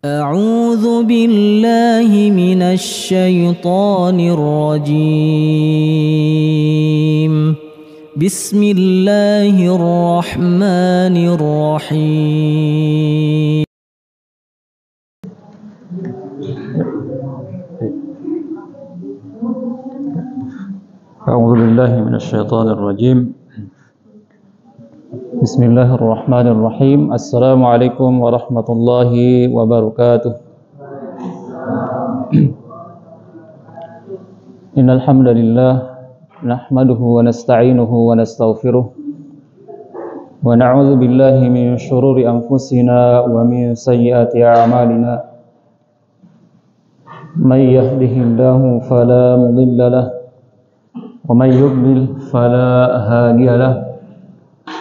أعوذ بالله من الشيطان الرجيم. بسم الله الرحمن الرحيم. أعوذ بالله من الشيطان الرجيم. بسم الله الرحمن الرحيم. السلام عليكم ورحمة الله وبركاته. إن الحمد لله نحمده ونستعينه ونستغفره ونعوذ بالله من شرور أنفسنا ومن سيئات أعمالنا. من يهده الله فلا مضل له ومن يضلل فلا هادي له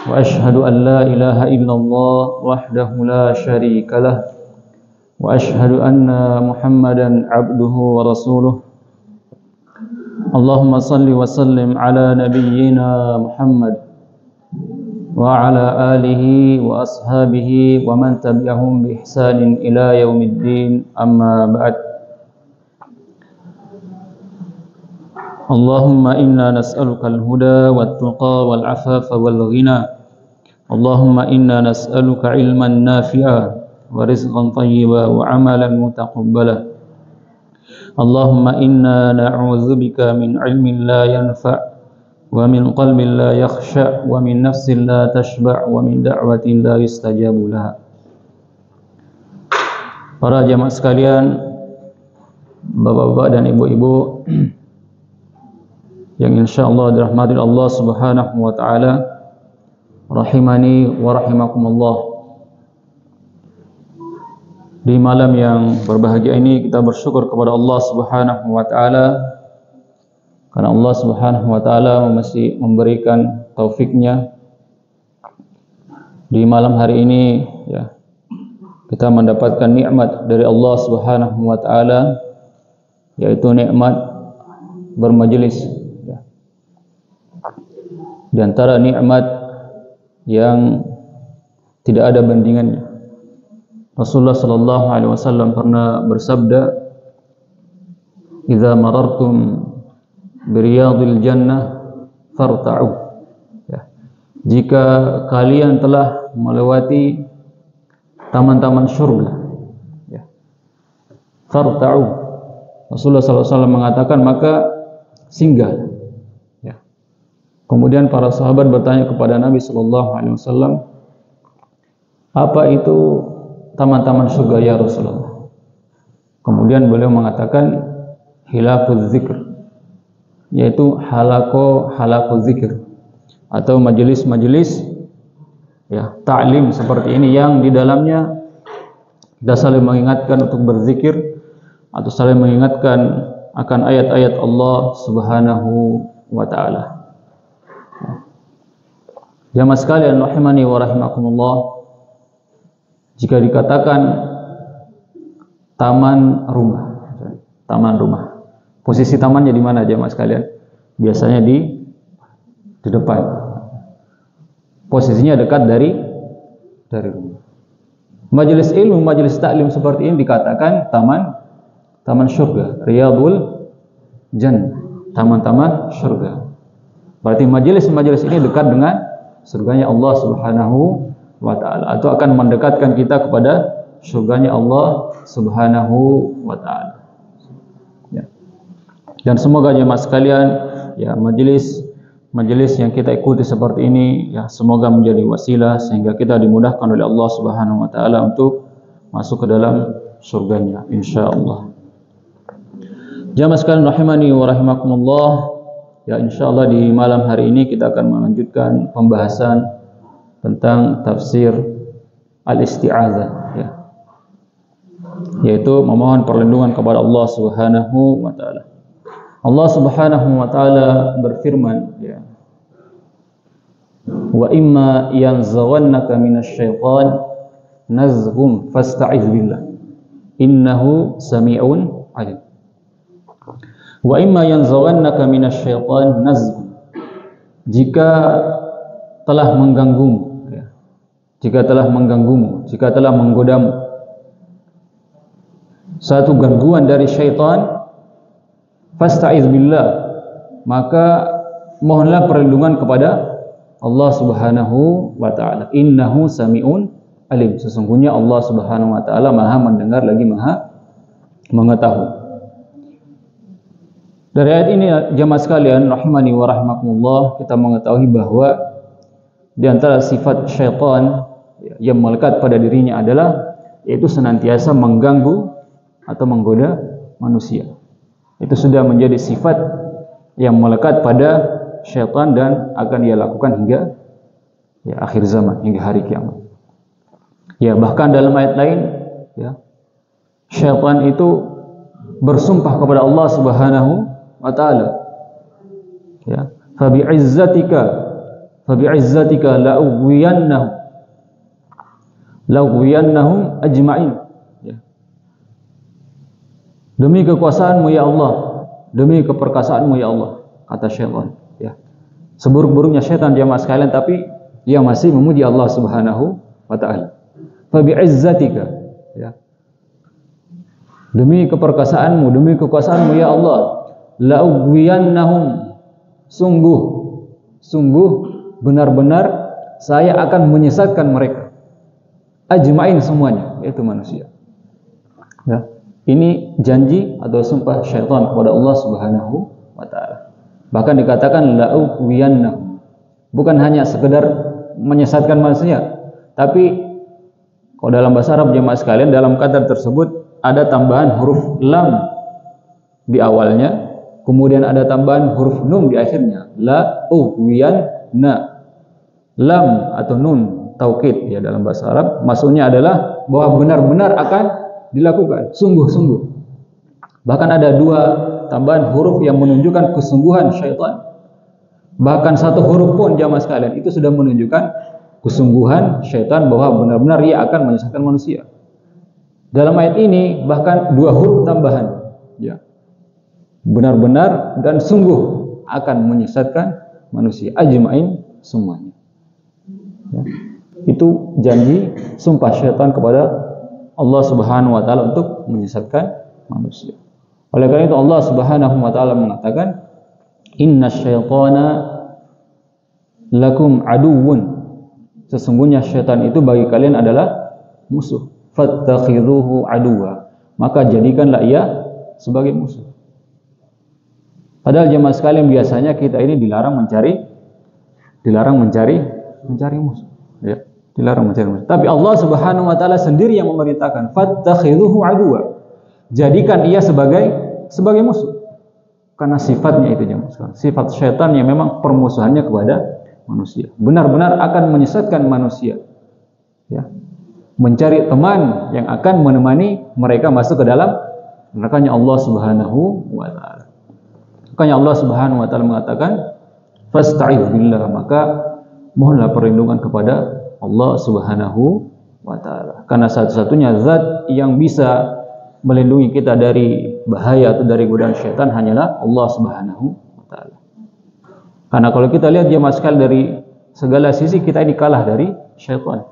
وأشهد أن لا إله إلا الله وحده لا شريك له وأشهد أن محمدا عبده ورسوله. اللهم صل وسلم على نبينا محمد وعلى آله وأصحابه ومن تبعهم بإحسان إلى يوم الدين. أما بعد. اللهم إنا نسألك الهدى والتقى والعفاف والغنى. اللهم إنا نسألك علما نافعا ورزقا طيبا وعملا متقبلا. اللهم إنا نعوذ بك من علم لا ينفع ومن قلب لا يخشع ومن نفس لا تشبع ومن دعوة لا يستجاب لها. Para jamaah sekalian, bapak-bapak dan ibu-ibu yang insyaallah dirahmati Allah Subhanahu wa taala, rahimani wa rahimakumullah. Di malam yang berbahagia ini kita bersyukur kepada Allah Subhanahu wa taala karena Allah Subhanahu wa taala masih memberikan taufiknya di malam hari ini ya. Kita mendapatkan nikmat dari Allah Subhanahu wa taala, yaitu nikmat bermajelis. Di antara nikmat yang tidak ada bandingannya. Rasulullah sallallahu alaihi wasallam pernah bersabda, "Idza marartum biriyadil jannah farta'u." Ya. Jika kalian telah melewati taman-taman surga, ya. Farta'u. Rasulullah sallallahu alaihi wasallam mengatakan, maka singgah. Kemudian para sahabat bertanya kepada Nabi sallallahu alaihi wasallam, apa itu taman-taman surga ya Rasulullah? Kemudian beliau mengatakan hilaquz zikr, yaitu halaqo zikr atau majelis-majelis ya ta'lim seperti ini yang di dalamnya kita saling mengingatkan untuk berzikir atau saling mengingatkan akan ayat-ayat Allah Subhanahu wa taala. Jamaah sekalian rahimani wa rahimakumullah, jika dikatakan taman rumah, posisi tamannya di mana jamaah sekalian? Biasanya di depan. Posisinya dekat dari rumah. Majelis ilmu, majelis taklim seperti ini dikatakan taman surga, riyadul jannah, taman-taman surga. Berarti majelis-majelis ini dekat dengan surganya Allah Subhanahu wa taala, atau akan mendekatkan kita kepada surganya Allah Subhanahu wa taala. Ya. Dan semoga jemaah sekalian, ya majelis yang kita ikuti seperti ini ya semoga menjadi wasilah sehingga kita dimudahkan oleh Allah Subhanahu wa taala untuk masuk ke dalam surganya insyaallah. Jemaah sekalian rahimani wa rahimakumullah. Ya insyaallah di malam hari ini kita akan melanjutkan pembahasan tentang tafsir al-isti'adzah ya. Yaitu memohon perlindungan kepada Allah Subhanahu wa taala. Allah Subhanahu wa taala berfirman ya. Wa imma yanzaghannaka minasyaitan nazghum fasta'iz billah. Innahu sami'un 'alim. Wa imma yanzaghannaka minasyaitan nazghun. Jika telah mengganggumu, jika telah menggodamu satu gangguan dari syaitan, fasta'iz billah, maka mohonlah perlindungan kepada Allah Subhanahu wa taala. Innahu sami'un alim. Sesungguhnya Allah Subhanahu wa taala Maha mendengar lagi Maha mengetahui. Dari ayat ini jamaah sekalian rahimani wa rahimakumullah, kita mengetahui bahwa di antara sifat syaitan yang melekat pada dirinya adalah yaitu senantiasa mengganggu atau menggoda manusia. Itu sudah menjadi sifat yang melekat pada syaitan dan akan ia lakukan hingga akhir zaman, hingga hari kiamat. Ya, bahkan dalam ayat lain ya, syaitan itu bersumpah kepada Allah Subhanahu wa taala. Ya, fa bi'izzatika la'ughwiyannahum ajma'in. Ya. Demi kekuasaanmu ya Allah, demi keperkasaanmu ya Allah, kata syaitan. Ya. Seburuk-buruknya syaitan jamaah sekalian, tapi ia masih memuji Allah Subhanahu wa taala. Fa bi'izzatika, ya. Demi keperkasaanmu, demi kekuasaanmu ya Allah, la'ughwiyannahum, sungguh benar-benar saya akan menyesatkan mereka, ajma'in semuanya, yaitu manusia. Ya. Ini janji atau sumpah syaitan kepada Allah Subhanahu wa taala. Bahkan dikatakan la'ughwiyannahum, bukan hanya sekedar menyesatkan manusia, tapi kalau dalam bahasa Arab jemaah sekalian, dalam kata tersebut ada tambahan huruf lam di awalnya, kemudian ada tambahan huruf nun di akhirnya. La'ughwiyanna. Lam atau nun taukid ya dalam bahasa Arab, maksudnya adalah bahwa benar-benar akan dilakukan, sungguh-sungguh. Bahkan ada dua tambahan huruf yang menunjukkan kesungguhan syaitan. Bahkan satu huruf pun jamaah sekalian itu sudah menunjukkan kesungguhan syaitan bahwa benar-benar ia akan menyesatkan manusia. Dalam ayat ini bahkan dua huruf tambahan, ya, benar-benar dan sungguh akan menyesatkan manusia, ajma'in semuanya. Ya. Itu janji sumpah syaitan kepada Allah Subhanahu wa taala untuk menyesatkan manusia. Oleh karena itu Allah Subhanahu wa taala mengatakan, "Innasyaitana lakum aduwwun." Sesungguhnya syaitan itu bagi kalian adalah musuh. Fattakhidhuhu aduwa. Maka jadikanlah ia sebagai musuh. Padahal jemaah sekalian biasanya kita ini dilarang mencari musuh. Ya, dilarang mencari musuh. Tapi Allah Subhanahu wa taala sendiri yang memerintahkan, fattakhidhuhu aduwa. Jadikan ia sebagai musuh. Karena sifatnya itu jemaah sekalian. Sifat syaitan yang memang permusuhannya kepada manusia, benar-benar akan menyesatkan manusia, ya, mencari teman yang akan menemani mereka masuk ke dalam nerakanya Allah Subhanahu wa taala. Makanya Allah Subhanahu wa taala mengatakan, fasta'iz billah, maka mohonlah perlindungan kepada Allah Subhanahu wa taala. Karena satu-satunya zat yang bisa melindungi kita dari bahaya atau dari godaan syaitan hanyalah Allah Subhanahu wa taala. Karena kalau kita lihat jemaah sekalian dari segala sisi kita ini kalah dari syaitan.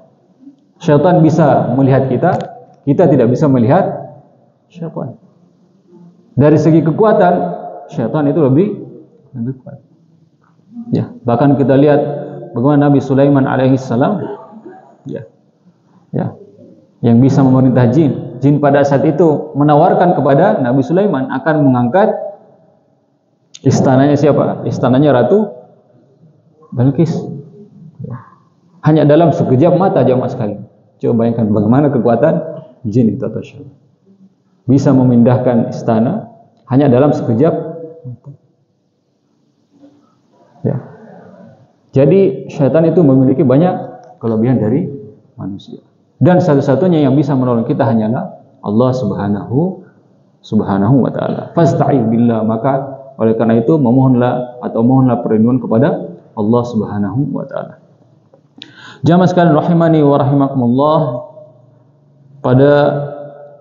Syaitan bisa melihat kita, kita tidak bisa melihat syaitan. Dari segi kekuatan, syaitan itu lebih kuat. Ya, bahkan kita lihat bagaimana Nabi Sulaiman alaihissalam, ya, yang bisa memerintah jin. Jin pada saat itu menawarkan kepada Nabi Sulaiman akan mengangkat istananya siapa? Istananya Ratu Balqis. Hanya dalam sekejap mata jemaah sekalian. Coba bayangkan bagaimana kekuatan jin itu atau syaitan. Bisa memindahkan istana hanya dalam sekejap mata. Ya. Jadi syaitan itu memiliki banyak kelebihan dari manusia. Dan satu-satunya yang bisa menolong kita hanyalah Allah Subhanahu wa taala. Fasta'iz billah, maka oleh karena itu mohonlah perlindungan kepada Allah Subhanahu wa taala. Jamaah sekalian rahimani wa rahimakumullah, pada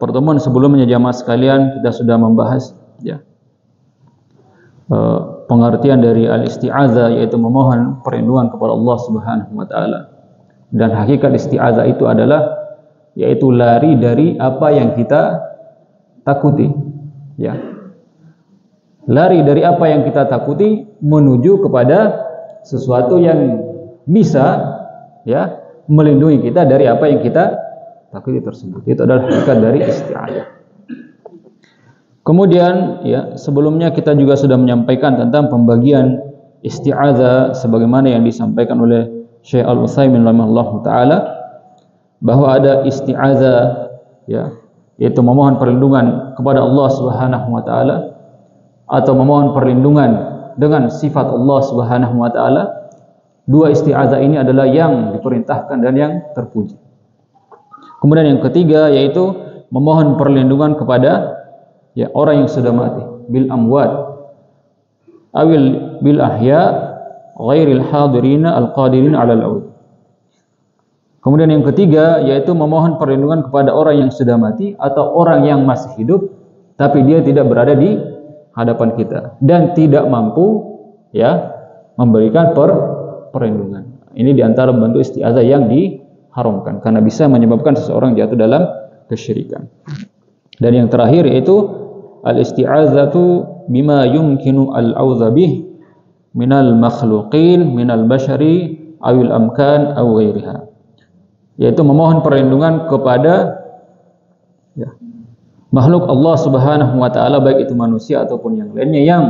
pertemuan sebelumnya jamaah sekalian kita sudah membahas ya pengertian dari al-isti'adzah, yaitu memohon perlindungan kepada Allah Subhanahu wa taala. Dan hakikat isti'adzah itu adalah yaitu lari dari apa yang kita takuti, ya. Lari dari apa yang kita takuti menuju kepada sesuatu yang bisa, ya, melindungi kita dari apa yang kita takuti tersebut. Itu adalah hakikat dari isti'adzah. Kemudian, ya, sebelumnya kita juga sudah menyampaikan tentang pembagian isti'adzah sebagaimana yang disampaikan oleh Syekh Al-Utsaimin rahimahullahu taala, bahwa ada isti'adzah, ya, yaitu memohon perlindungan kepada Allah Subhanahu wa taala atau memohon perlindungan dengan sifat Allah Subhanahu wa taala. Dua isti'adzah ini adalah yang diperintahkan dan yang terpuji. Kemudian yang ketiga yaitu memohon perlindungan kepada, ya, orang yang sudah mati, bil amwat awil bil ahya ghairil hadirina al-qadirina 'alal 'aud. Kemudian yang ketiga yaitu memohon perlindungan kepada orang yang sudah mati atau orang yang masih hidup tapi dia tidak berada di hadapan kita dan tidak mampu, ya, memberikan perlindungan. Ini diantara bentuk isti'adzah yang diharamkan karena bisa menyebabkan seseorang jatuh dalam kesyirikan. Dan yang terakhir yaitu al-isti'adzatu bima yumkinu al-'audha bih minal makhluqin minal bashari awil amkan aw ghairiha, yaitu memohon perlindungan kepada, ya, makhluk Allah Subhanahu wa taala, baik itu manusia ataupun yang lainnya yang,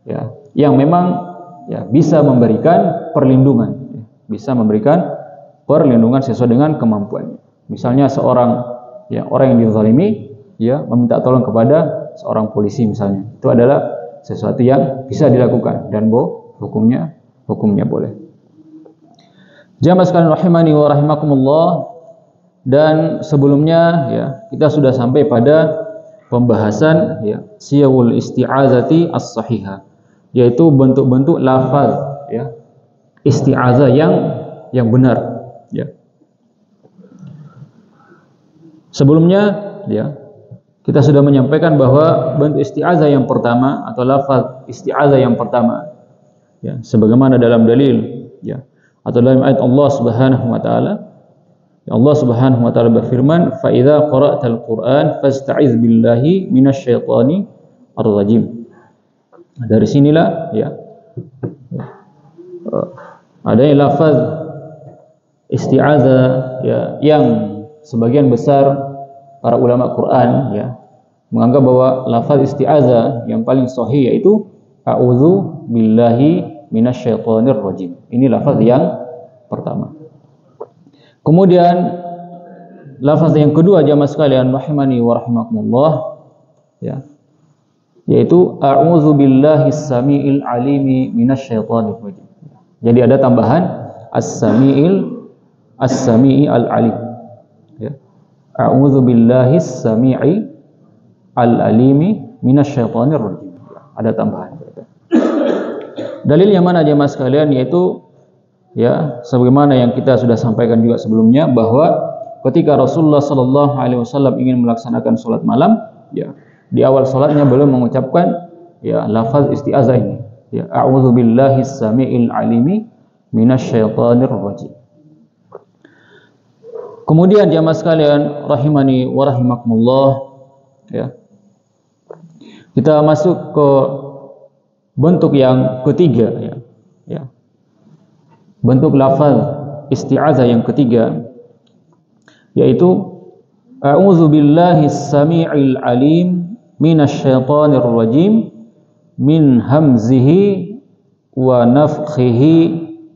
ya, yang memang, ya, bisa memberikan perlindungan, ya, bisa memberikan perlindungan sesuai dengan kemampuannya. Misalnya seorang, ya, orang yang dizalimi, ya, meminta tolong kepada seorang polisi misalnya. Itu adalah sesuatu yang bisa dilakukan dan hukumnya boleh. Jamaah sekalian rahimani wa rahimakumullah, dan sebelumnya, ya, kita sudah sampai pada pembahasan, ya, siyawul isti'adzati as-sahihah, yaitu bentuk-bentuk lafaz, ya, isti'adzah yang benar, ya. Sebelumnya, ya, kita sudah menyampaikan bahwa bentuk isti'adzah yang pertama atau lafaz isti'adzah yang pertama, ya, sebagaimana dalam dalil, ya, atau dalam ayat Allah Subhanahu wa taala, ya, Allah Subhanahu wa taala berfirman, "Fa idza qara'tal Qur'an fasta'iz billahi minasyaitonir rajim." Dari sinilah, ya, adanya lafaz isti'adzah, ya, yang sebagian besar para ulama Quran, ya, menganggap bahwa lafaz isti'adzah yang paling sahih yaitu a'udzu billahi minasyaitonir rajim. Ini lafaz yang pertama. Kemudian lafaz yang kedua jamaah sekalian rahimani wa rahimakumullah, ya, yaitu a'udzu billahis samiil alimi minasyaitonir rajim. Jadi ada tambahan as-sami'i al-alim, ya. A'udzu billahis sami'i al-alimi minasyaitonir rajim. Ada tambahan. Dalil yang mana jemaah sekalian, yaitu, ya, sebagaimana yang kita sudah sampaikan juga sebelumnya, bahwa ketika Rasulullah sallallahu alaihi wasallam ingin melaksanakan salat malam, ya, di awal salatnya beliau mengucapkan, ya, lafaz isti'adzah ini, ya, a'udzu billahis samiil alimi minasyaitonir rajim. Kemudian jemaah sekalian rahimani wa rahimakumullah, ya, kita masuk ke bentuk yang ketiga, ya, ya, bentuk lafaz isti'adzah yang ketiga, yaitu a'udzu billahis samiil alim minasyaitonir rajim min hamzihi wa nafthihi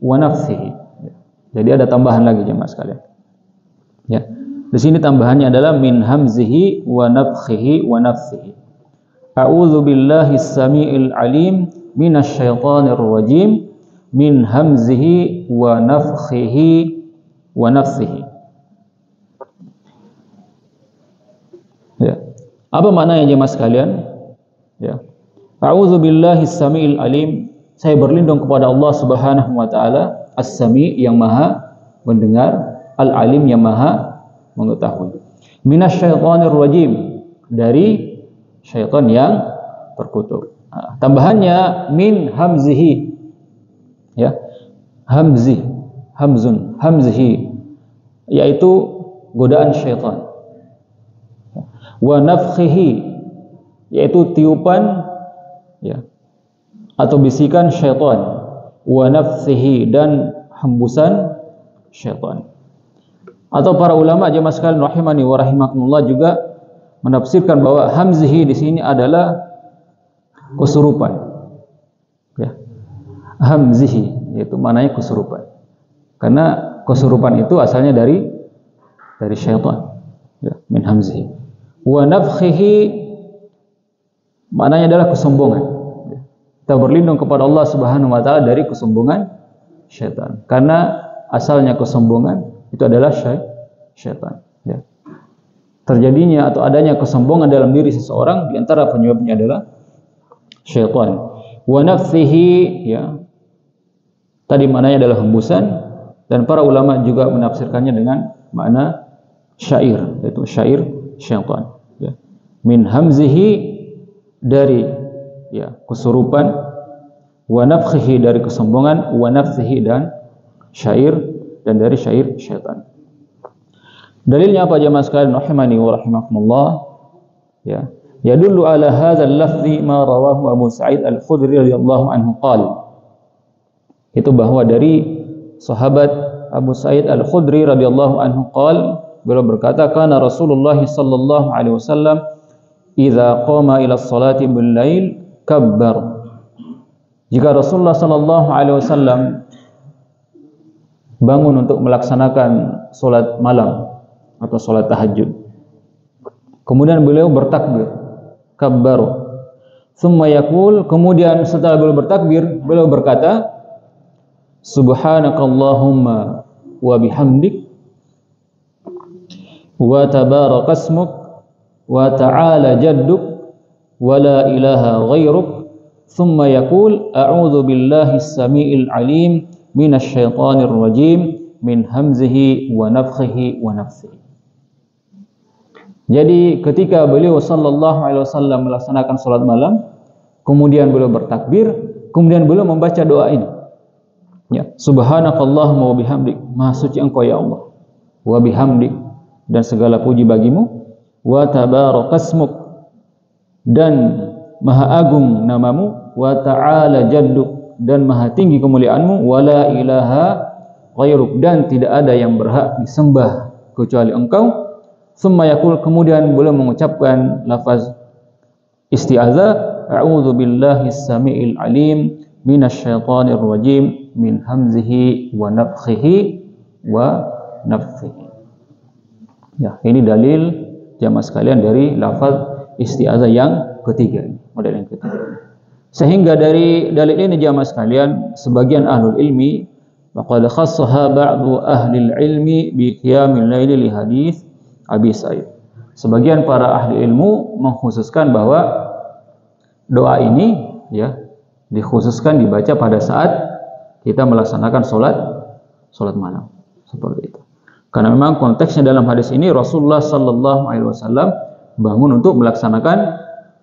wa nafthihi. Jadi ada tambahan lagi jemaah sekalian, ya. Di sini tambahannya adalah min hamzihi wa nafthihi wa nafthihi. A'udzu billahis samiil alim minasyaitonir rajim min hamzihi wa nafthihi wa nafthihi. Ya. Apa maknanya jemaah sekalian? Ya. A'udzu billahis samiil alim, saya berlindung kepada Allah Subhanahu wa taala, as-sami yang maha mendengar, al-alim yang maha mengetahui. Minasyaitonir rajim, dari syaitan yang terkutuk. Nah, tambahannya min hamzihi, ya, hamzihi, yaitu godaan syaitan. wa nafkhihi, yaitu tiupan ya atau bisikan syaitan, wa nafsihi, dan hembusan syaitan. Atau para ulama jemaah sekalian rahimani wa rahimakumullah juga menafsirkan bahwa hamzihi di sini adalah kesurupan. Ya. Hamzihi yaitu maknanya kesurupan. Karena kesurupan itu asalnya dari syaitan. Ya, min hamzihi. Wa nafkhihi maknanya adalah kesombongan. Ya. Kita berlindung kepada Allah Subhanahu wa taala dari kesombongan syaitan. Karena asalnya kesombongan itu adalah syaitan. Ya. Terjadinya atau adanya kesombongan dalam diri seseorang, di antara penyebabnya adalah syaitan. Wa nafsihi, ya, tadi maknanya adalah hembusan, dan para ulama juga menafsirkannya dengan makna syair, yaitu syair syaitan. Ya. Min hamzihi, dari ya kesurupan, wa nafkhihi, dari kesombongan, wa nafsihi, dan syair, dan dari syair syaitan. Dalilnya apa jemaah sekalian rahimani wa rahimakumullah? Ya, yadullu ala hadzal lafzi ma rawahu Abu Sa'id Al-Khudri radhiyallahu anhu qala. Itu bahwa dari sahabat Abu Sa'id Al-Khudri radhiyallahu anhu qala, beliau berkata, kana Rasulullah sallallahu alaihi wasallam idza qama ila sholati bil lail kabbar. Jika Rasulullah sallallahu alaihi wasallam bangun untuk melaksanakan salat malam atau salat tahajud, kemudian beliau bertakbir, kabbar. Tsumma yaqul, kemudian setelah beliau bertakbir, beliau berkata, subhanakallahumma wa bihamdik wa tabarakasmuk wa ta'ala jadduk wa la ilaha ghairuk. Tsumma yaqul a'udzu billahi as-sami'il 'alim minasyaitonir rajim min hamzihi wa nafthihi wa nafsihi. Jadi ketika beliau sallallahu alaihi wasallam melaksanakan salat malam, kemudian beliau bertakbir, kemudian beliau membaca doa ini. Ya, subhanakallahumma wa bihamdik, maha suci engkau ya Allah, wa bihamdik, dan segala puji bagimu, wa tabarakasmuk, dan maha agung namamu, wa ta'ala jadduk, dan maha tinggi kemuliaanmu, wa la ilaha ghairuk, dan tidak ada yang berhak disembah kecuali engkau. Tsumma yaqul, kemudian beliau mengucapkan lafaz isti'adzah, a'udzu billahi as-sami'il 'alim minasyaitonir rajim min hamzihi wa nafthihi wa nafthihi. Ya, ini dalil jamaah sekalian dari lafaz isti'adzah yang ketiga, model yang ketiga. Sehingga dari dalil ini jamaah sekalian, sebagian ahlul ilmi faqad khassaha ba'du ahli ilmi bi qiyamil laili li hadis Abi Sa'id. Sebagian para ahli ilmu mengkhususkan bahwa doa ini ya dikhususkan dibaca pada saat kita melaksanakan salat malam, seperti itu. Karena memang konteksnya dalam hadis ini Rasulullah sallallahu alaihi wasallam bangun untuk melaksanakan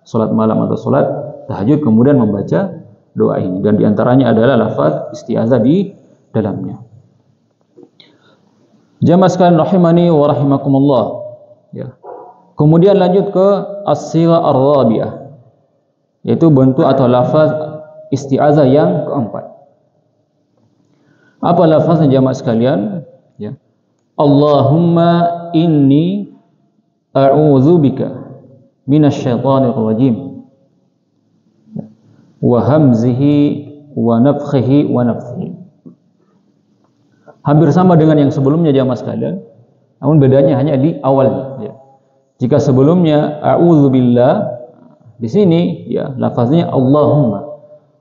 salat malam atau salat tahajud, kemudian membaca doa ini, dan diantaranya adalah lafaz isti'adzah di dalamnya. Jamaah sekalian rahimani wa rahimakumullah. Ya. Kemudian lanjut ke as-sigha ar-rabi'ah, yaitu bentuk atau lafaz isti'adzah yang keempat. Apa lafaznya jamaah sekalian? Ya. Allahumma inni a'udzubika minasyaitonir rajim wa hamzihi wa nafthihi wa nafthihi. Hampir sama dengan yang sebelumnya jamaah sekalian, namun bedanya hanya di awalnya. Ya. Jika sebelumnya a'udzubillah, di sini ya lafaznya Allahumma.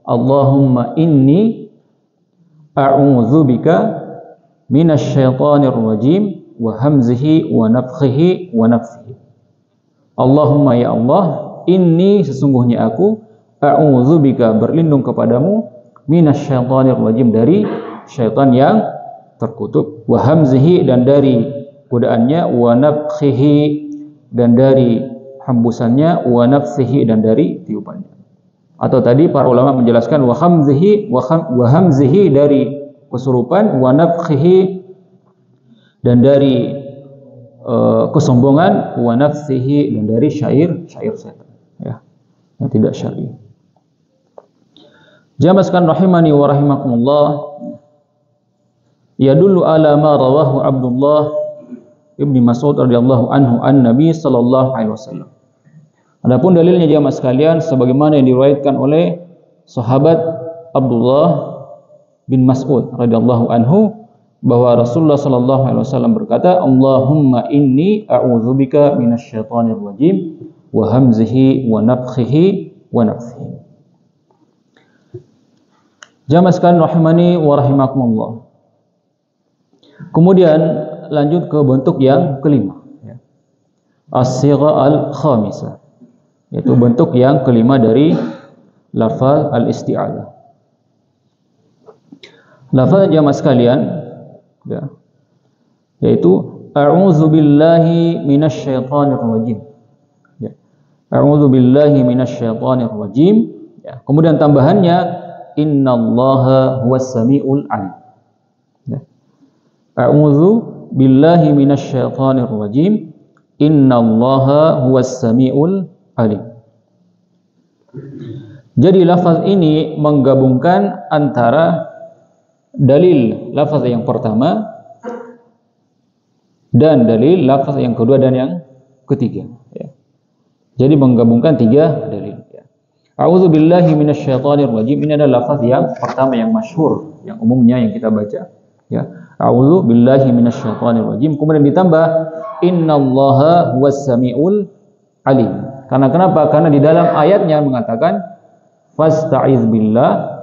Allahumma inni a'udzubika minasyaitonir rajim wa hamzihi wa nafthihi wa nafthihi. Allahumma ya Allah, inni sesungguhnya aku a'udzubika berlindung kepadamu minasyaitonir rajim dari syaitan yang terkutuk, wa hamzihi dan dari godaannya, wa nafkhihi dan dari hembusannya, wa nafsihi dan dari tiupannya. Atau tadi para ulama menjelaskan wa hamzihi dari kesurupan, wa nafkhihi dan dari kesombongan, wa nafsihi, dan dari syair setan, ya, yang tidak syar'i. Jamaah sekalian rahimani wa rahimakumullah, yadullu ala ma rawahu Abdullah ibni Mas'ud radhiyallahu anhu an Nabi sallallahu alaihi wasallam. Adapun dalilnya jamaah sekalian sebagaimana yang diriwayatkan oleh sahabat Abdullah bin Mas'ud radhiyallahu anhu bahwa Rasulullah sallallahu alaihi wasallam berkata, Allahumma inni a'udzubika minasyaitonir rajim wa hamzihi wa nafthihi wa nafthihi. Jamaah sekalian rahimani wa rahimakumullah. Kemudian lanjut ke bentuk yang kelima, ya. As-sigha al-khamisah, yaitu bentuk yang kelima dari lafaz al-isti'adzah. Lafaz jamaah sekalian, ya, yaitu a'udzu billahi minasyaitonir rajim, ya. A'udzu billahi minasyaitonir rajim, ya. Kemudian tambahannya innallaha huwas samiul alim, ya. A'udzu billahi minasyaitonir rajim innallaha huwas samiul alim. Jadi lafaz ini menggabungkan antara dalil lafaz yang pertama dan dalil lafaz yang kedua dan yang ketiga, ya. Jadi menggabungkan tiga dalil, ya. A'udzu billahi minasyaitonir rajim, ini adalah lafaz yang pertama yang masyhur, yang umumnya yang kita baca, ya. A'udzu billahi minasyaitonir rajim, kemudian ditambah innallaha huwas samiul alim. Karena kenapa? Karena di dalam ayatnya mengatakan fasta'iz billah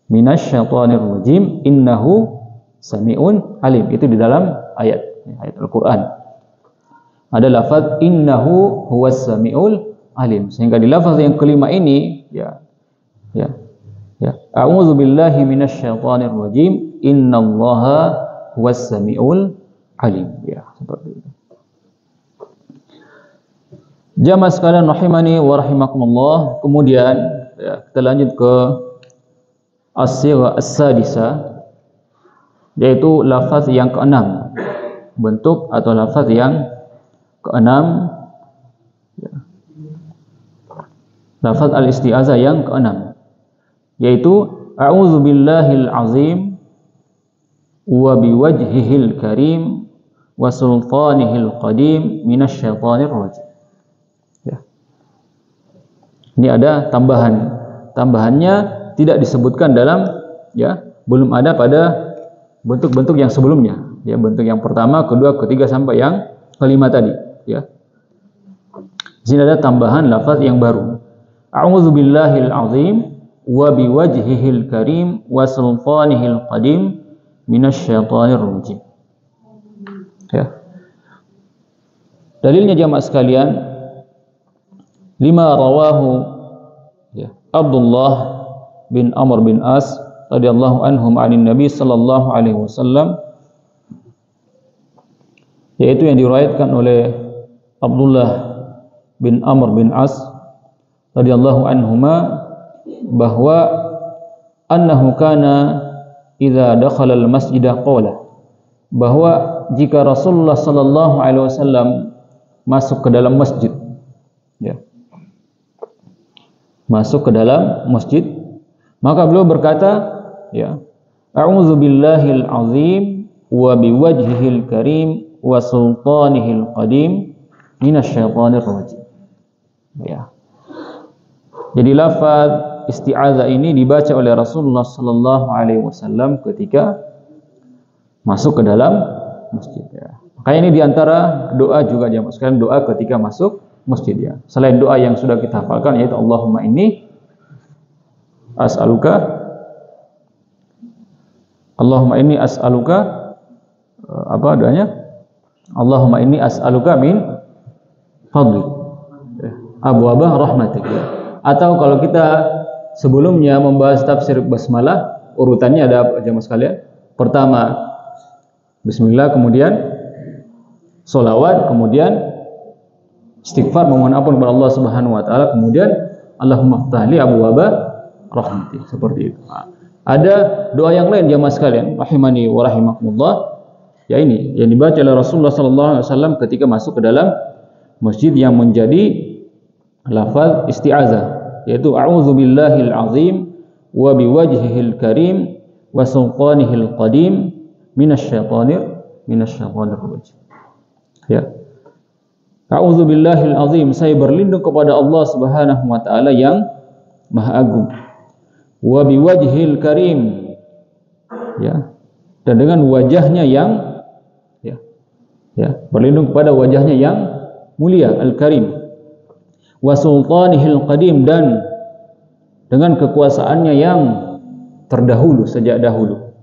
minasyaitonir rajim innahu sami'un alim. Itu di dalam ayat Al-Qur'an. Ada lafaz innahu huwas sami'ul alim. Sehingga di lafaz yang kelima ini, ya. A'udzu billahi minasyaitonir rajim innallaha huwas sami'ul alim. Ya, seperti itu. Jamaah sekalian rahimani wa rahimakumullah. Kemudian, ya, kita lanjut ke as-sigha as-sadisa, yaitu lafaz yang keenam, bentuk atau lafaz yang keenam, ya. Lafaz al-isti'adzah yang keenam, yaitu a'udzu billahil azim wa biwajhihil karim wa sultanihil qadim minasyaitonir rajim, ya. Ini ada tambahannya tidak disebutkan dalam, ya, belum ada pada bentuk-bentuk yang sebelumnya, ya, bentuk yang pertama, kedua, ketiga sampai yang kelima tadi, ya. Di sini ada tambahan lafaz yang baru. A'udzu billahil azim wa biwajhihil karim wa sultanihil qadim minasyaitonir rajim, ya. Dalilnya jamaah sekalian, lima rawahu, ya, Abdullah bin Amr bin As radhiyallahu anhum anin Nabi sallallahu alaihi wasallam, yaitu yang diriwayatkan oleh Abdullah bin Amr bin As radhiyallahu anhuma bahwa annahu kana idza dakhala al-masjidah qala, bahwa jika Rasulullah sallallahu alaihi wasallam masuk ke dalam masjid, ya, masuk ke dalam masjid, maka beliau berkata, ya, a'udzu billahil azim wa biwajhihil karim wa sultanihil qadim minasyaitonir rajim, ya. Jadi lafaz isti'adzah ini dibaca oleh Rasulullah sallallahu alaihi wasallam ketika masuk ke dalam masjid, ya. Makanya ini diantara doa juga jamaah sekalian, doa ketika masuk masjid, ya. Selain doa yang sudah kita hafalkan, yaitu Allahumma inni as'aluka, Allahumma inni as'aluka, apa doanya? Allahumma inni as'aluka min fadlik abwaaba rahmatik, ya. Atau kalau kita sebelumnya membahas tafsir basmalah, urutannya ada apa jamaah sekalian? Pertama bismillah, kemudian sholawat, kemudian istighfar, memohon ampun kepada Allah Subhanahu wa taala, kemudian Allahumma ftahli abwaaba rahmati, seperti itu. Ada doa yang lain jamaah sekalian rahimani wa rahimakumullah, Ya ini yang dibaca oleh Rasulullah SAW ketika masuk ke dalam masjid yang menjadi lafaz isti'azah, yaitu a'udzubillahil azim wa biwajhihil karim wa sultanihil qadim minasyaitonir rajim. Ya. A'udzubillahil azim, saya berlindung kepada Allah Subhanahu wa taala yang Maha Agung. Wa biwajhihil karim, ya. Dan dengan wajahnya yang berlindung kepada wajahnya yang mulia, al-karim. Wa sultanihil qadim, dan dengan kekuasaannya yang terdahulu, sejak dahulu.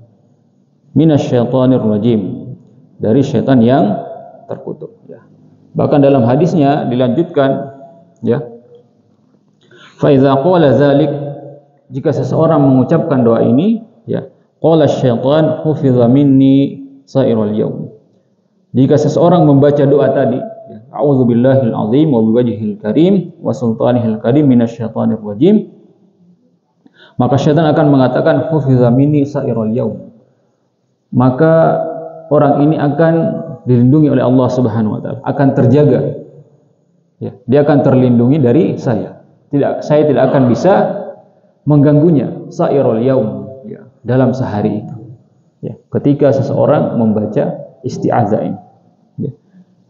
Minasyaitonir rajim, dari syaitan yang terkutuk, ya. Bahkan dalam hadisnya dilanjutkan, ya. Fa iza qala dzalik, jika seseorang mengucapkan doa ini, ya, qala syaitan hufiza minni sairul yaum. Jika seseorang membaca doa tadi, a'udzubillahil azim wa biwajhihil karim wa sultanihil qadim minasyaitonir rajim, maka syaitan akan mengatakan hufiza minni sairul yaum. Maka orang ini akan dilindungi oleh Allah Subhanahu wa taala, akan terjaga. Ya, dia akan terlindungi dari saya. Saya tidak akan bisa mengganggunya sairul yaum, ya, dalam sehari itu. Ya, ketika seseorang membaca isti'azah ini. Ya.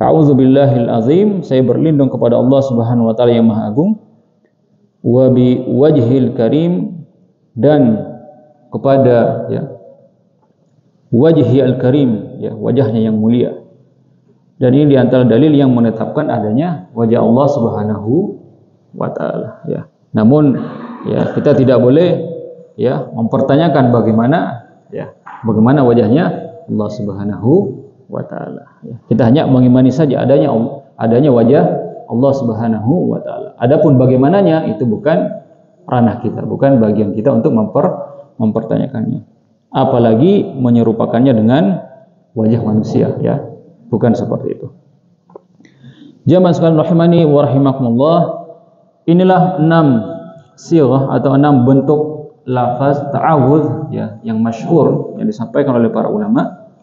A'udzubillahil azim, saya berlindung kepada Allah Subhanahu wa taala yang Maha Agung, wa bi wajhil karim, dan kepada, ya, wajhi al-karim, ya, wajahnya yang mulia. Dan ini diantara dalil yang menetapkan adanya wajah Allah Subhanahu wa taala, ya. Namun, ya, kita tidak boleh, ya, mempertanyakan bagaimana wajahnya Allah Subhanahu wa taala, ya. Kita hanya mengimani saja adanya wajah Allah Subhanahu wa taala. Adapun bagaimananya itu bukan ranah kita, bukan bagian kita untuk mempertanyakannya. Apalagi menyerupakannya dengan wajah manusia, ya. Bukan seperti itu. Jamaah sekalian rahimani wa rahimakumullah, inilah 6 sighah atau 6 bentuk lafaz ta'awudz, ya, yang masyhur yang disampaikan oleh para ulama,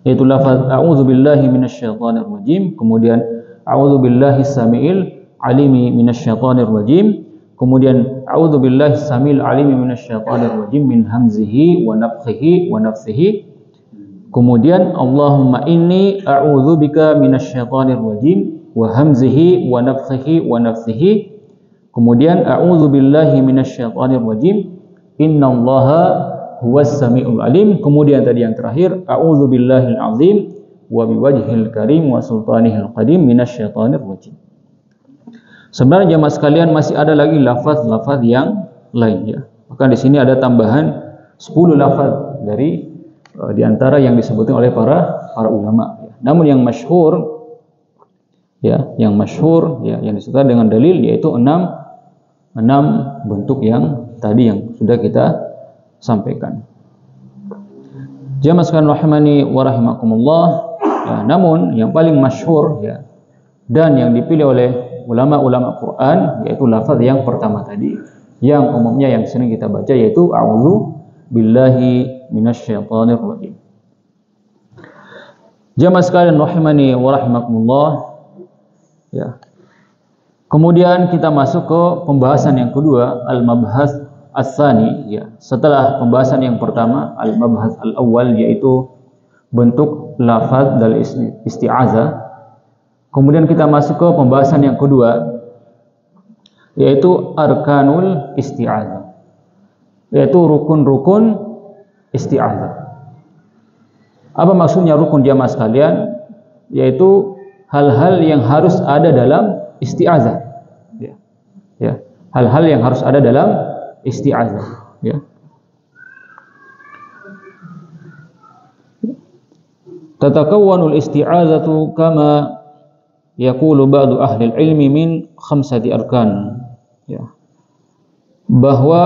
yaitu lafaz a'udzubillahi minasyaitonir rajim, kemudian a'udzubillahi samiil alimi minasyaitonir rajim, kemudian a'udzubillahi samiil alimi minasyaitonir rajim min hamzihi wa nafthihi wa nafthihi, kemudian Allahumma inni a'udzubika minasyaitonir rajim wa hamzihi wa nafthihi wa nafthihi, kemudian a'udzubillahi minasyaitonir rajim innallaha huwas samiul alim, kemudian tadi yang terakhir a'udzubillahil azim wa biwajhil karim wa sultanihil qadim minasyaitonir rajim. Sebenarnya jemaah sekalian masih ada lagi lafaz-lafaz yang lain, ya. Maka di sini ada tambahan 10 lafaz dari di antara yang disebutkan oleh para ulama, ya. Namun yang masyhur, ya, yang disebutkan dengan dalil yaitu 6 bentuk yang tadi yang sudah kita sampaikan. Jamaah sekalian rahimani wa rahimakumullah, ya, namun yang paling masyhur, ya, dan yang dipilih oleh ulama-ulama Quran yaitu lafaz yang pertama tadi, yang umumnya yang sering kita baca, yaitu a'udzu billahi minasyaitonir rajim. Jamaah sekalian rahimani wa rahimakumullah, ya. Kemudian kita masuk ke pembahasan yang kedua, al-mabhas as-tsani, ya. Setelah pembahasan yang pertama, al-mabhas al-awwal, yaitu bentuk lafaz dari isti'azah. Kemudian kita masuk ke pembahasan yang kedua, yaitu arkanul isti'azah, yaitu rukun-rukun isti'azah. Apa maksudnya rukun jamaah sekalian? Yaitu hal-hal yang harus ada dalam isti'azah, ya. Ya, hal-hal yang harus ada dalam isti'azah, ya. Tatakawwanul isti'azatu kama yaqulu ba'du ahli ilmi min 5 arkan, ya. Bahwa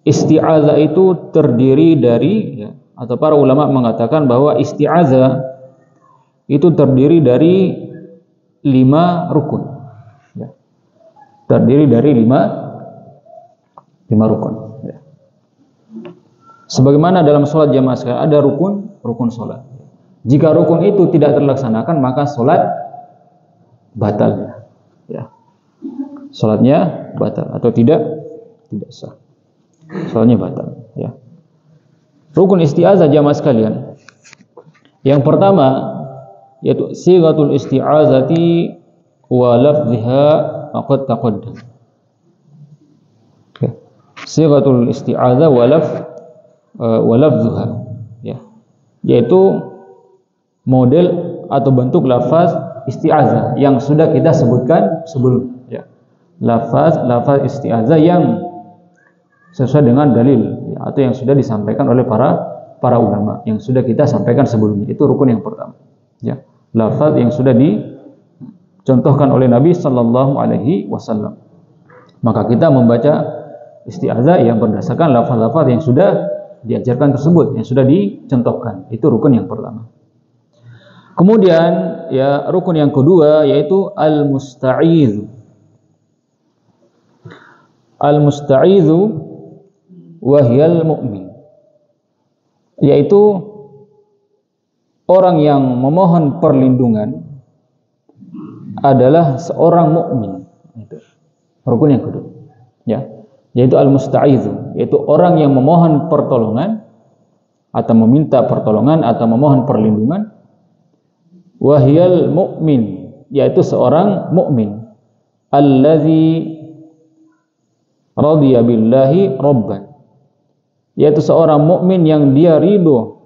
isti'azah itu terdiri dari, ya, atau para ulama mengatakan bahwa isti'azah itu terdiri dari 5 rukun, ya. Terdiri dari 5 rukun, ya. Sebagaimana dalam sholat jamaah sekalian ada rukun sholat. Jika rukun itu tidak terlaksanakan, maka sholat batal. Ya. Sholatnya batal atau tidak sah. Sholatnya batal. Ya. Rukun isti'azah jamaah sekalian. Yang pertama yaitu sighatul isti'azati wa lafdhiha faqad taqaddam. Okay. Sighatul isti'azah wa lafdhuha, ya. Yaitu model atau bentuk lafaz isti'azah yang sudah kita sebutkan sebelum, ya. Lafaz isti'azah yang sesuai dengan dalil, ya, atau yang sudah disampaikan oleh para ulama yang sudah kita sampaikan sebelumnya. Itu rukun yang pertama, ya. Lafaz yang sudah dicontohkan oleh Nabi sallallahu alaihi wasallam. Maka kita membaca isti'azah yang berdasarkan lafaz-lafaz yang sudah diajarkan tersebut, yang sudah dicontohkan. Itu rukun yang pertama. Kemudian ya rukun yang kedua yaitu al-musta'idz. Al-musta'idz wa hiyal mu'min. Yaitu orang yang memohon perlindungan adalah seorang mukmin. Itu rukun yang kedua, ya. Yaitu al-musta'idz, yaitu orang yang memohon pertolongan atau meminta pertolongan atau memohon perlindungan. Wahiyal mu'min, yaitu seorang mukmin. Allazi radiya billahi rabban, yaitu seorang mukmin yang dia ridho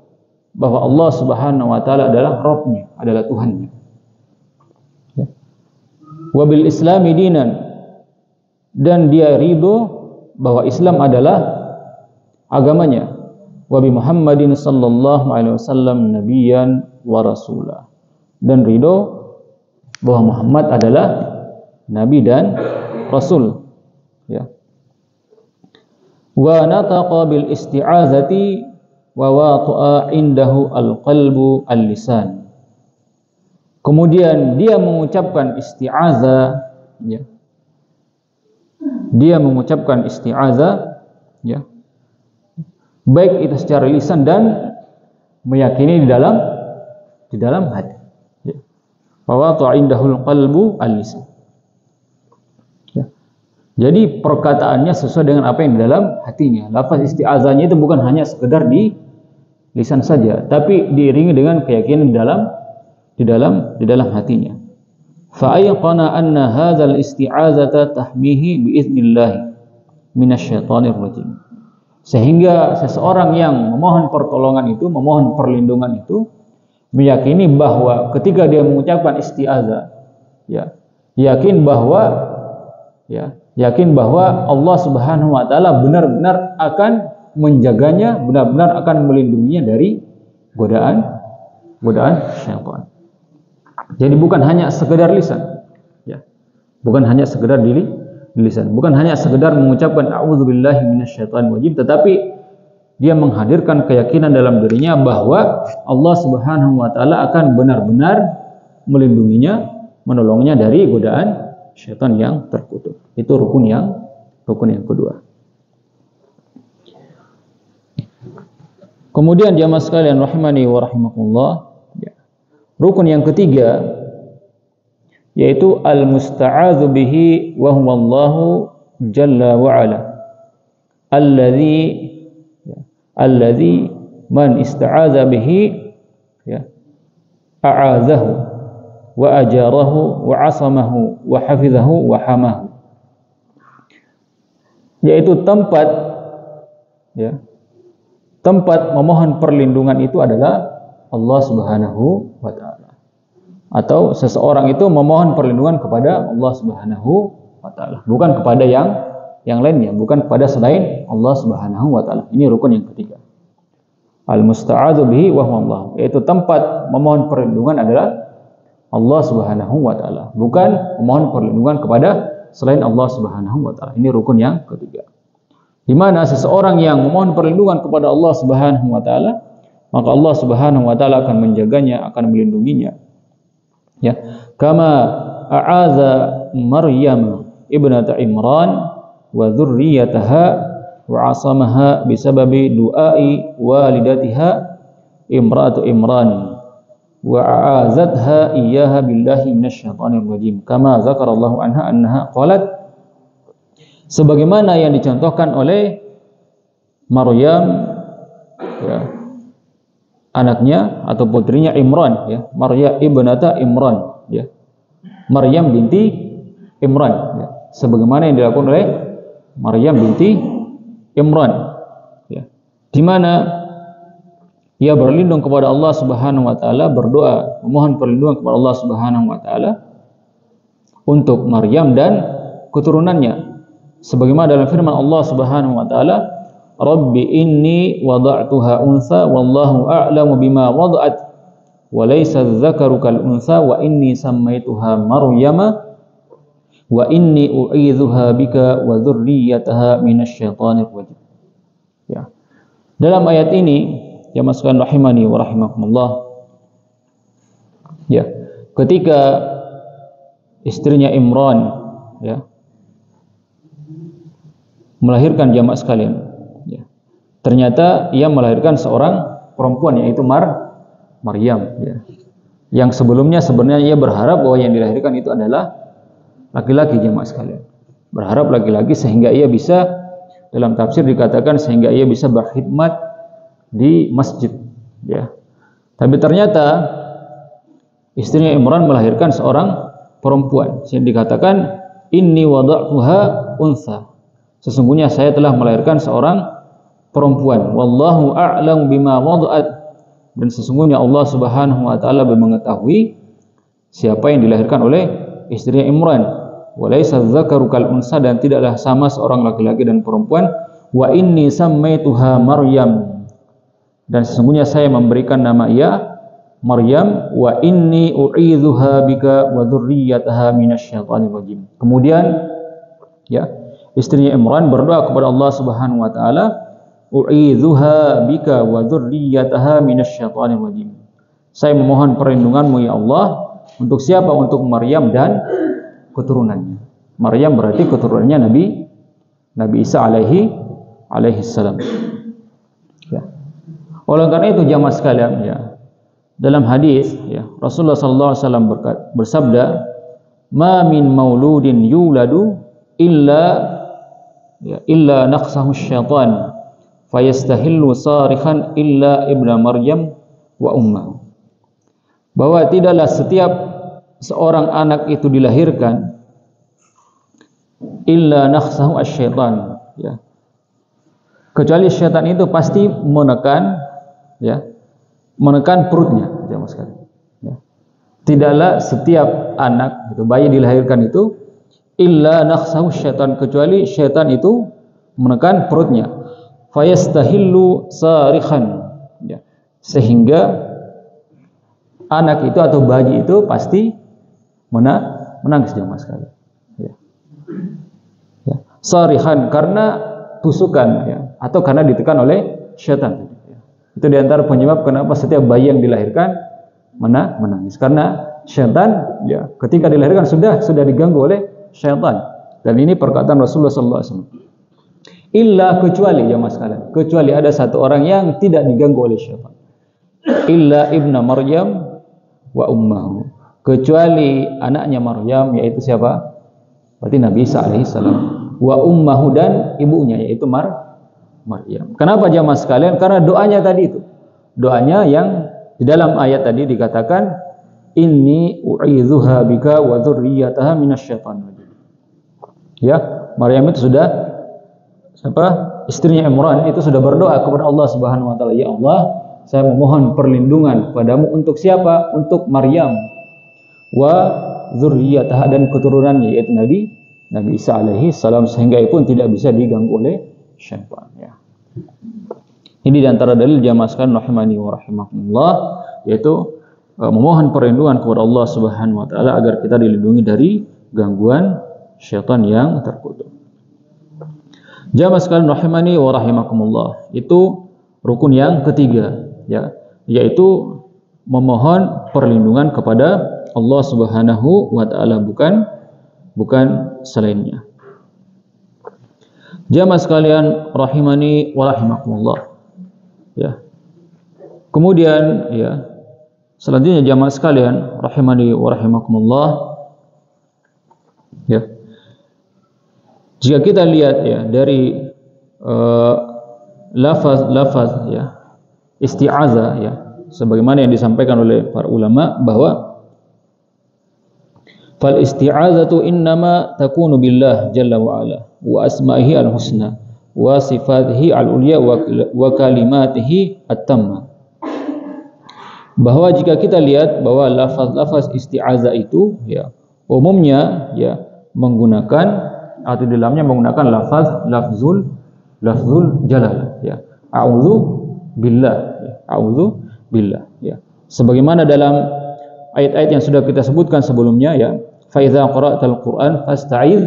bahwa Allah Subhanahu wa taala adalah Rabb-Nya, adalah Tuhannya. Ya. Wa bil islami dinan, dan dia ridho bahwa Islam adalah agamanya. Wa bi Muhammadin sallallahu alaihi wasallam nabiyyan wa rasulah, dan ridho bahwa Muhammad adalah nabi dan rasul, ya. Wa nataqa bil isti'azati wa wata'a indahu al-qalbu al-lisan. Kemudian dia mengucapkan isti'azah, ya. Dia mengucapkan isti'azah, ya, baik itu secara lisan dan meyakini di dalam hati, ya. Wa ta'indahul qalbu al-lisan, ya. Jadi perkataannya sesuai dengan apa yang di dalam hatinya. Lafaz isti'azahnya itu bukan hanya sekedar di lisan saja, tapi diiringi dengan keyakinan di dalam hatinya. Fa'ayqana anna hadzal isti'azata tahmihi biiznillah minasyaitonir rajim. Sehingga seseorang yang memohon pertolongan itu, memohon perlindungan itu, meyakini bahwa ketika dia mengucapkan isti'azah, ya, yakin bahwa Allah Subhanahu wa taala benar-benar akan menjaganya, benar-benar akan melindunginya dari godaan syaitan. Jadi bukan hanya sekedar lisan, ya. Bukan hanya sekedar di lisan, bukan hanya sekedar mengucapkan a'udzubillahi minasyaitonir rajim, tetapi dia menghadirkan keyakinan dalam dirinya bahwa Allah Subhanahu wa taala akan benar-benar melindunginya, menolongnya dari godaan syaitan yang terkutuk. Itu rukun yang kedua. Kemudian jamaah sekalian rahimani wa rahimakumullah, rukun yang ketiga yaitu al-musta'adzu bihi wa huwa Allahu jalla wa ala. Alladzi man ista'adza bihi, ya, a'adzahu wa ajarahu wa 'asamahu wa hafizahu wa hamahu. Yaitu tempat memohon perlindungan itu adalah Allah Subhanahu wa taala. Atau seseorang itu memohon perlindungan kepada Allah Subhanahu wa taala, bukan kepada yang lainnya, bukan kepada selain Allah Subhanahu wa taala. Ini rukun yang ketiga. Al-musta'adzu bihi wa huwa Allah, yaitu tempat memohon perlindungan adalah Allah Subhanahu wa taala, bukan memohon perlindungan kepada selain Allah Subhanahu wa taala. Ini rukun yang ketiga. Di mana seseorang yang memohon perlindungan kepada Allah Subhanahu wa taala, maka Allah Subhanahu wa taala akan menjaganya, akan melindunginya. Ya, kama a'adza Maryam ibnata Imran wa dzurriyyataha wa asamaha bisababi du'ai walidatiha imra'atu Imran wa a'azatha iyyaha billahi minasyaitonir rajim kama zakarallahu anha annaha qalat, sebagaimana yang dicontohkan oleh Maryam, ya, anaknya atau putrinya Imran, ya, Maryam ibnata Imran, ya, Maryam binti Imran, ya, sebagaimana yang dilakukan oleh Maryam binti Imran, ya, di mana ia berlindung kepada Allah Subhanahu wa taala, berdoa memohon perlindungan kepada Allah Subhanahu wa taala untuk Maryam dan keturunannya, sebagaimana dalam firman Allah Subhanahu wa taala, Rabbi inni wada'tuha unsa wallahu a'lamu bima wada'at wa laysa adh-dhakaru kal unsa wa inni sammaituha Maryama wa inni u'idzuha bika wa dzurriyyataha minasyaitonir rajim. Ya. Dalam ayat ini, ya masukkan rahimani wa rahimakumullah, ya, ketika istrinya Imran, ya, melahirkan jamaah sekalian, ya, ternyata ia melahirkan seorang perempuan, yaitu Maryam, ya, yang sebelumnya sebenarnya ia berharap bahwa yang dilahirkan itu adalah laki-laki, jamaah sekalian, berharap laki-laki sehingga ia bisa, dalam tafsir dikatakan sehingga ia bisa berkhidmat di masjid, ya. Tapi ternyata istrinya Imran melahirkan seorang perempuan, sehingga dikatakan inni wada'tuha unsa, sesungguhnya saya telah melahirkan seorang perempuan, wallahu a'lamu bima wada'at, dan sesungguhnya Allah Subhanahu wa taala mengetahui siapa yang dilahirkan oleh istrinya Imran, walaysa dzakaru kal unsa, dan tidaklah sama seorang laki-laki dan perempuan, wa inni sammaituha Maryam, dan sesungguhnya saya memberikan nama ia Maryam, wa inni u'idzuha bika wa dzurriyyataha minasyaitonir rajim. Kemudian, ya, istrinya Imran berdoa kepada Allah Subhanahu wa taala, u'idzuha bika wa dzurriyyataha minasyaitonir rajim. Saya memohon perlindunganmu ya Allah, untuk siapa? Untuk Maryam dan keturunannya. Maryam berarti keturunannya Nabi Isa alaihi salam. Ya. Oleh karena itu jamaah sekalian, ya, dalam hadis, ya, Rasulullah sallallahu alaihi wasallam bersabda, "Ma min mauludin yuladu illa naqsahu syaitan fayastahillu sarikhan illa ibna Maryam wa ummahu." Bahwa tidaklah setiap seorang anak itu dilahirkan illa naqsahu asy-syaitan, ya, kecuali syaitan itu pasti menekan, ya, menekan perutnya, jamaah sekalian, ya. Tidaklah setiap anak itu, bayi dilahirkan itu illa naqsahu syaitan, kecuali syaitan itu menekan perutnya, fayastahillu sarikhan, ya, sehingga anak itu atau bayi itu pasti menangis, jamaah sekalian, ya. Ya. Sarikhan karena tusukan, ya, atau karena ditekan oleh syaitan, ya. Itu diantara penyebab kenapa setiap bayi yang dilahirkan menangis, karena syaitan, ya, ketika dilahirkan sudah diganggu oleh syaitan. Dan ini perkataan Rasulullah SAW. Illa, kecuali, jamaah sekalian, kecuali ada satu orang yang tidak diganggu oleh syaitan. Illa ibna Maryam wa ummahu, kecuali anaknya Maryam, yaitu siapa? Berarti Nabi Isa alaihi salam. Wa ummahu, dan ibunya, yaitu Maryam. Kenapa jamaah sekalian? Karena doanya tadi itu, doanya yang di dalam ayat tadi dikatakan inni u'idzuha bika wa dzurriyyataha minasyaitonir rajim. Ya, Maryam itu sudah istrinya Imran itu sudah berdoa kepada Allah Subhanahu wa taala, ya Allah, saya memohon perlindungan padamu untuk siapa? Untuk Maryam wa dzurriyyataha, dan keturunannya, yaitu Nabi Isa alaihi salam, sehingga pun tidak bisa diganggu oleh syaitan, ya. Ini di antara dalil jamaah sekalian rahimani wa rahimakumullah, yaitu memohon perlindungan kepada Allah Subhanahu wa taala agar kita dilindungi dari gangguan syaitan yang terkutuk. Jamaah sekalian rahimani wa rahimakumullah, itu rukun yang ketiga, ya, yaitu memohon perlindungan kepada Allah Subhanahu wa taala, bukan selainnya. Jamaah sekalian rahimani wa rahimakumullah. Ya. Kemudian ya, selanjutnya jamaah sekalian rahimani wa rahimakumullah. Ya. Jika kita lihat ya dari lafaz ya isti'azah ya, sebagaimana yang disampaikan oleh para ulama bahwa fal isti'azatu innama takunu billah jalla wa ala wa asma'ihi al-husna wa sifatihi al-ulya wa kalimatihi at-tamma. Bahwa jika kita lihat bahwa lafaz-lafaz isti'azah itu ya umumnya ya menggunakan atau di dalamnya menggunakan lafzul jalalah ya. A'udzu billah ya. A'udzu billah ya. Sebagaimana dalam ayat-ayat yang sudah kita sebutkan sebelumnya ya, fa idza qara'tal Qur'an fasta'iz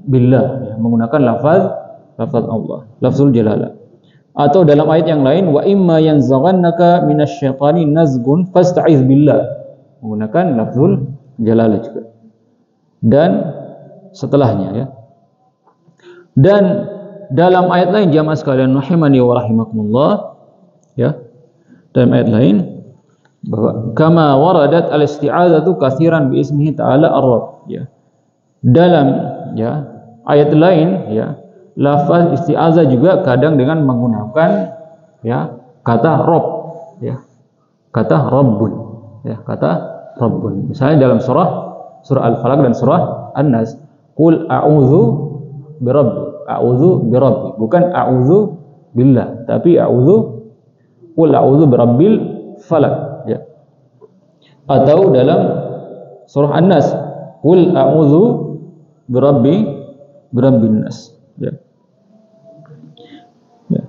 billah ya, menggunakan lafaz Allah, lafzul jalalah. Atau dalam ayat yang lain wa imma yanzaghannaka minasyaitani nazgun fasta'iz billah, menggunakan lafzul jalalah juga. Dan setelahnya ya. Dan dalam ayat lain jamaah sekalian rahimani wa rahimakumullah ya, dalam ayat lain bahwa kama waradat al-isti'adzatu katsiran bi ismihi ta'ala ar-rabb ya. Dalam ya ayat lain ya lafaz isti'adzah juga kadang dengan menggunakan ya kata rabb ya. Kata rabbun ya, kata rabbun. Misalnya dalam surah Al-Falaq dan surah An-Nas, qul a'udzu birabbi, a'udzu birabbi, bukan a'udzu billah, tapi qul a'udzu birabbil falaq ya. Atau dalam surah An-Nas, qul a'udzu birabbin nas ya. Ya.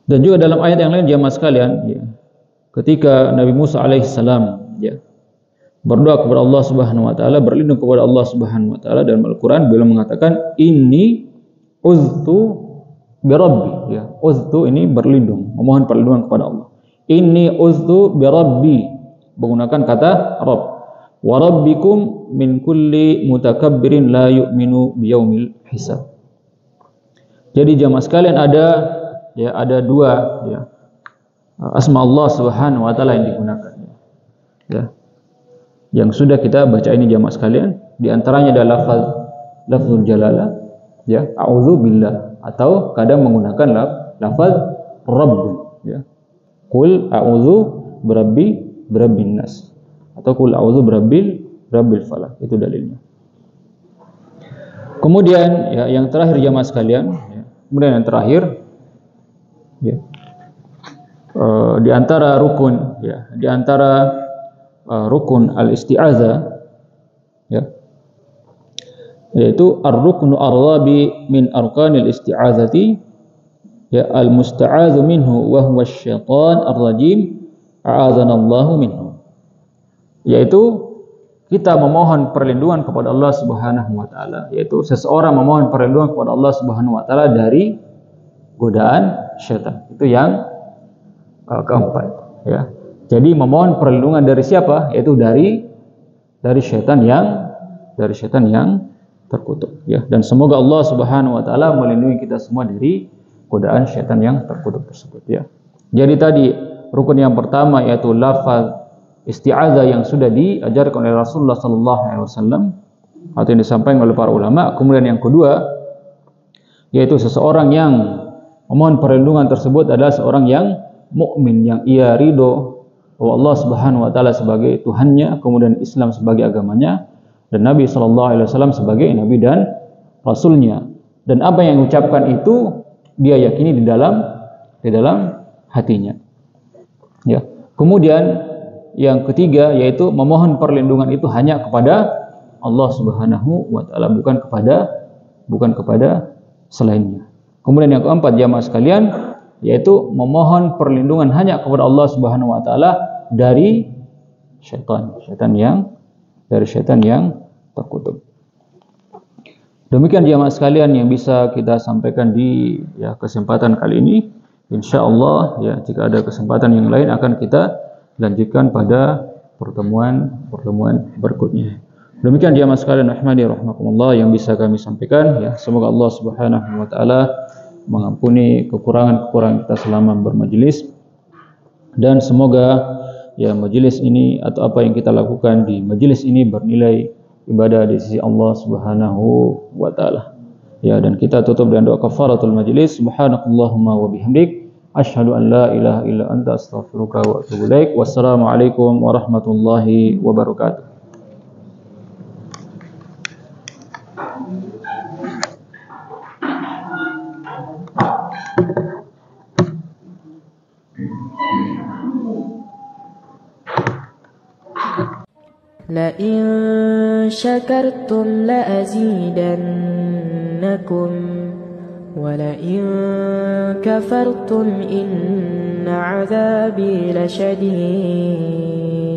Dan juga dalam ayat yang lain jamaah sekalian ya, ketika Nabi Musa alaihissalam ya berdoa kepada Allah Subhanahu wa taala, berlindung kepada Allah Subhanahu wa taala, dalam Al-Qur'an beliau mengatakan inni uztu birabbi ya. Uztu ini berlindung, memohon perlindungan kepada Allah. Inni uztu birabbi, menggunakan kata Rabb. Wa rabbikum min kulli mutakabbirin la yu'minu biyaumil hisab. Jadi jamaah sekalian ada dua ya asma Allah Subhanahu wa taala yang digunakan ya. Yang sudah kita baca ini jamaah sekalian, di antaranya adalah lafzul jalalah ya, a'udzu billah, atau kadang menggunakan lafaz rabb ya. Qul a'udzu birabbin nas, atau qul a'udzu birabbil falaq, itu dalilnya. Kemudian ya yang terakhir jamaah sekalian ya, kemudian yang terakhir ya di antara rukun ya, di antara rukun al-isti'azah ya, yaitu ar-ruknu ar-rabi min arkanil isti'azati ya al-musta'adzu minhu wa huwa asy-syaitan ar-rajim a'adzanallahu minhu, yaitu kita memohon perlindungan kepada Allah Subhanahu wa taala, yaitu seseorang memohon perlindungan kepada Allah Subhanahu wa taala dari godaan syaitan. Itu yang keempat ya. Jadi memohon perlindungan dari siapa? Yaitu dari syaitan yang terkutuk ya. Dan semoga Allah Subhanahu wa taala melindungi kita semua dari godaan syaitan yang terkutuk tersebut ya. Jadi tadi rukun yang pertama yaitu lafaz isti'adzah yang sudah diajarkan oleh Rasulullah sallallahu alaihi wasallam atau yang disampaikan oleh para ulama. Kemudian yang kedua yaitu seseorang yang memohon perlindungan tersebut adalah seorang yang mukmin, yang ia ridho bahwa Allah Subhanahu wa taala sebagai Tuhannya, kemudian Islam sebagai agamanya, dan Nabi sallallahu alaihi wasallam sebagai nabi dan rasulnya. Dan apa yang diucapkan itu dia yakini di dalam hatinya. Ya. Kemudian yang ketiga yaitu memohon perlindungan itu hanya kepada Allah Subhanahu wa taala, bukan kepada selainnya. Kemudian yang keempat jamaah sekalian yaitu memohon perlindungan hanya kepada Allah Subhanahu wa taala dari syaitan yang terkutuk. Demikian jamaah sekalian yang bisa kita sampaikan di kesempatan kali ini. Insyaallah ya, jika ada kesempatan yang lain akan kita lanjutkan pada pertemuan berikutnya. Demikian jamaah sekalian rahimani rahimakumullah yang bisa kami sampaikan ya. Semoga Allah Subhanahu wa taala mengampuni kekurangan-kekurangan kita selama bermajelis, dan semoga ya majelis ini atau apa yang kita lakukan di majelis ini bernilai ibadah di sisi Allah Subhanahu wa taala. Ya, dan kita tutup dengan doa kafaratul majlis. Subhanakallahumma wa bihamdik asyhadu an la ilaha illa anta astaghfiruka wa atubu ilaik. Wassalamualaikum warahmatullahi wabarakatuh. لئن شكرتم لأزيدنكم ولئن كفرتم إن عذابي لشديد